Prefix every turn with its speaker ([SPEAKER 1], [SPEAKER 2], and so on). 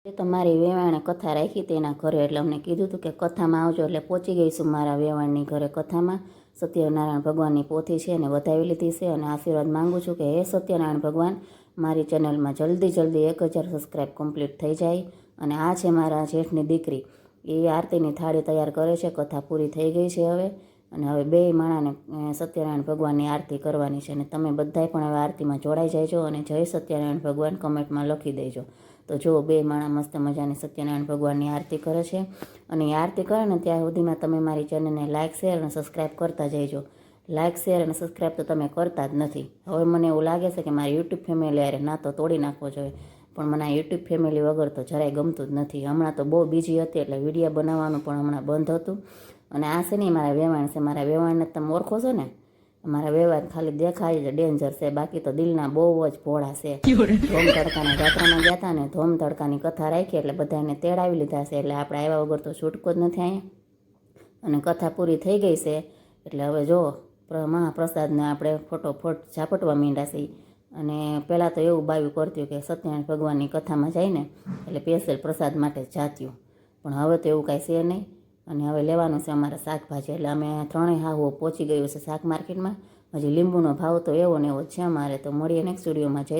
[SPEAKER 1] એ તો મારી વેવાણે કથા રાખી હતી એના ઘરે, એટલે અમને કીધું હતું કે કથામાં આવજો, એટલે પહોંચી ગઈશું મારા વેવાણની ઘરે. કથામાં સત્યનારાયણ ભગવાનની પોથી છે અને વધાવી લીધી છે, અને આશીર્વાદ માંગુ છું કે હે સત્યનારાયણ ભગવાન, મારી ચેનલમાં જલ્દી 1000 સબસ્ક્રાઈબ કમ્પ્લીટ થઈ જાય. અને આ છે મારા જેઠની દીકરી, એ આરતીની થાળી તૈયાર કરે છે. કથા પૂરી થઈ ગઈ છે હવે, અને હવે બે માણાને સત્યનારાયણ ભગવાનની આરતી કરવાની છે. અને તમે બધાય પણ હવે આરતીમાં જોડાઈ જાયજો અને જય સત્યનારાયણ ભગવાન કમેન્ટમાં લખી દેજો. તો જો બે માણા મસ્ત મજાની સત્યનારાયણ ભગવાનની આરતી કરે છે. અને એ આરતી કરે ને ત્યાં સુધીમાં તમે મારી ચેનલને લાઇક, શેર અને સબસ્ક્રાઈબ કરતા જઈજો. લાઇક, શેર અને સબસ્ક્રાઈબ તો તમે કરતા જ નથી. હવે મને એવું લાગે છે કે મારી યુટ્યુબ ફેમિલી અરે ના તો તોડી નાખવો જોઈએ, પણ મને આ યુટ્યુબ ફેમિલી વગર તો જરાય ગમતું જ નથી. હમણાં તો બહુ બીજી હતી, એટલે વિડીયો બનાવવાનું પણ હમણાં બંધ હતું. અને આ છે નહીં મારા વેવાણ છે. મારા વેવાણને તમે ઓળખો છો ને? મારા વેવાણ ખાલી દેખાય જ ડેન્જર છે, બાકી તો દિલના બહુ જ ભોળા છે. ધોમ તડકાના જાત્રામાં ગયા હતા ને ધોમ તડકાની કથા રાખી, એટલે બધાને તેડાવી લીધા છે. એટલે આપણે આવ્યા વગર તો છૂટકો જ નથી અહીંયા. અને કથા પૂરી થઈ ગઈ છે, એટલે હવે જો મહાપ્રસાદને આપણે ફટોફટ ઝાપટવા માંડ્યા છીએ. અને પહેલાં તો એવું બાયું કરતું કે સત્યનારાયણ ભગવાનની કથામાં જઈને એટલે સ્પેશિયલ પ્રસાદ માટે જાત્યું, પણ હવે તો એવું કાંઈ છે નહીં. અને હવે લેવાનું છે અમારે શાકભાજી, એટલે અમે ત્રણેય હાહુઓ પહોંચી ગયું છે શાક માર્કેટમાં. હજી લીંબુનો ભાવ તો એવો ને એવો જ છે અમારે. તો મળીએ નેક્સ્ટ વિડીયોમાં. જય